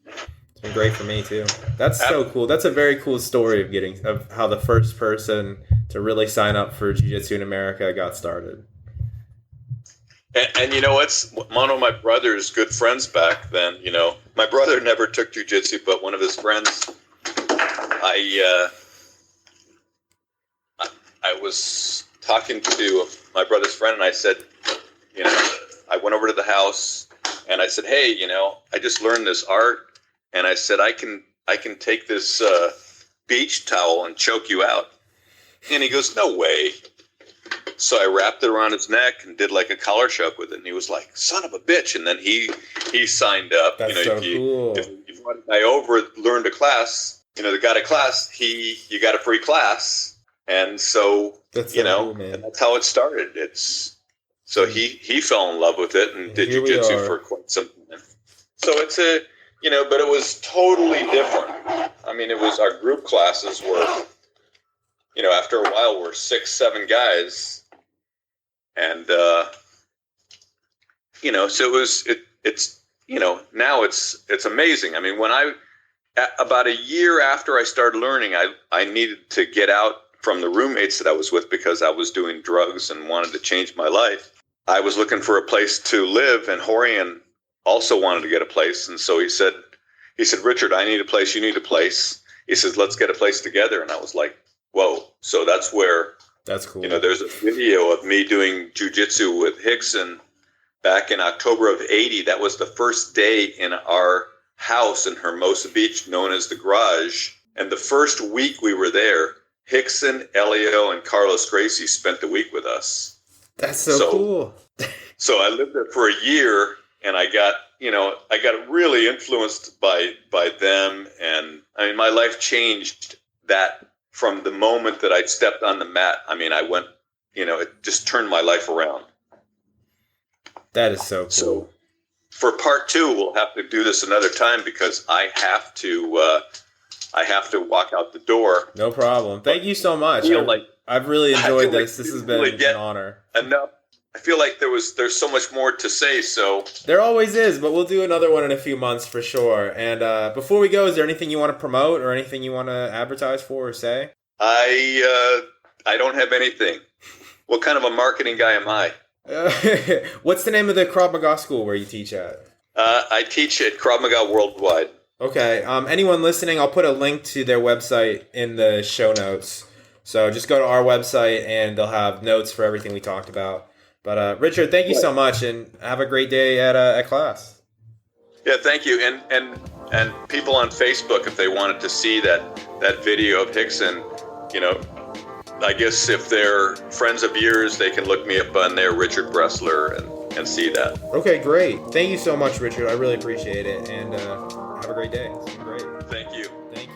It's been great for me too. That's so cool. That's a very cool story of how the first person to really sign up for jiu-jitsu in America got started. And what's one of my brother's good friends back then, my brother never took jiu-jitsu, but one of his friends, I was talking to my brother's friend, and I said, I went over to the house and I said, hey, I just learned this art, and I said, I can take this beach towel and choke you out. And he goes, no way. So I wrapped it around his neck and did like a collar choke with it. And he was like, son of a bitch. And then he signed up. That's so cool. If you brought a guy over, learned a class, the guy to class, you got a free class. And so, that's so cool, man. And that's how it started. So he fell in love with it and did jiu-jitsu for quite some time. So it's but it was totally different. It was, our group classes were, after a while we're 6-7 guys. And, so it's now it's amazing. When about a year after I started learning, I needed to get out from the roommates that I was with because I was doing drugs and wanted to change my life. I was looking for a place to live, and Rorion also wanted to get a place. And so he said, Richard, I need a place. You need a place. He says, let's get a place together. And I was like, whoa. So that's where, that's cool. There's a video of me doing jiu-jitsu with Hickson back in October of '80. That was the first day in our house in Hermosa Beach known as the Garage. And the first week we were there, Hickson, Elio, and Carlos Gracie spent the week with us. That's so cool. So I lived there for a year, and I got really influenced by them. And I mean, my life changed that from the moment that I stepped on the mat. I mean, I went, it just turned my life around. That is so cool. So for part 2, we'll have to do this another time because I have to walk out the door. No problem. Thank you so much. I've really enjoyed this. This has been an honor. Enough. I feel like there's so much more to say. So there always is, but we'll do another one in a few months for sure. And before we go, is there anything you want to promote or anything you want to advertise for or say? I don't have anything. What kind of a marketing guy am I? What's the name of the Krav Maga school where you teach at? I teach at Krav Maga Worldwide. Okay. Anyone listening, I'll put a link to their website in the show notes. So just go to our website and they'll have notes for everything we talked about. But Richard, thank you so much, and have a great day at class. Yeah, thank you. And people on Facebook, if they wanted to see that video of Hickson, I guess if they're friends of yours, they can look me up on there, Richard Bresler, and see that. Okay, great. Thank you so much, Richard. I really appreciate it, and have a great day. It's been great. Thank you. Thank you.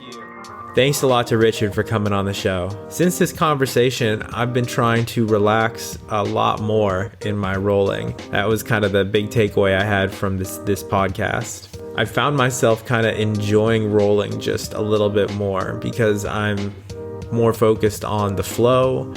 Thanks a lot to Richard for coming on the show. Since this conversation, I've been trying to relax a lot more in my rolling. That was kind of the big takeaway I had from this podcast. I found myself kind of enjoying rolling just a little bit more because I'm more focused on the flow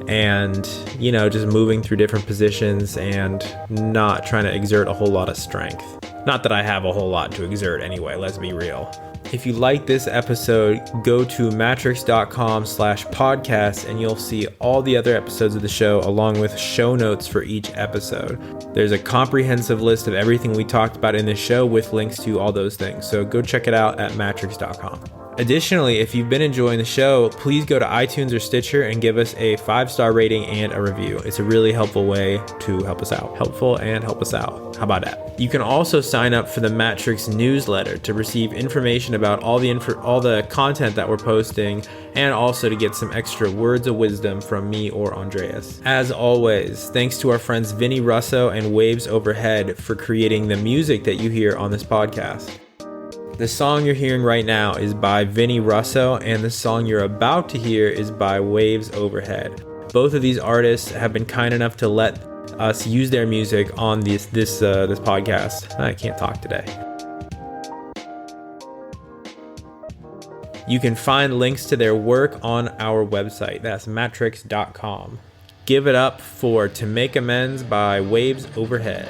and, just moving through different positions and not trying to exert a whole lot of strength. Not that I have a whole lot to exert anyway, let's be real. If you like this episode, go to matrix.com/podcast and you'll see all the other episodes of the show along with show notes for each episode. There's a comprehensive list of everything we talked about in this show with links to all those things. So go check it out at matrix.com. Additionally, if you've been enjoying the show, please go to iTunes or Stitcher and give us a 5-star rating and a review. It's a really helpful way to help us out. Helpful and help us out. How about that? You can also sign up for the Matrix newsletter to receive information about all the content that we're posting, and also to get some extra words of wisdom from me or Andreas. As always, thanks to our friends Vinny Russo and Waves Overhead for creating the music that you hear on this podcast. The song you're hearing right now is by Vinny Russo, and the song you're about to hear is by Waves Overhead. Both of these artists have been kind enough to let us use their music on this podcast. I can't talk today. You can find links to their work on our website. That's matrix.com. Give it up for To Make Amends by Waves Overhead.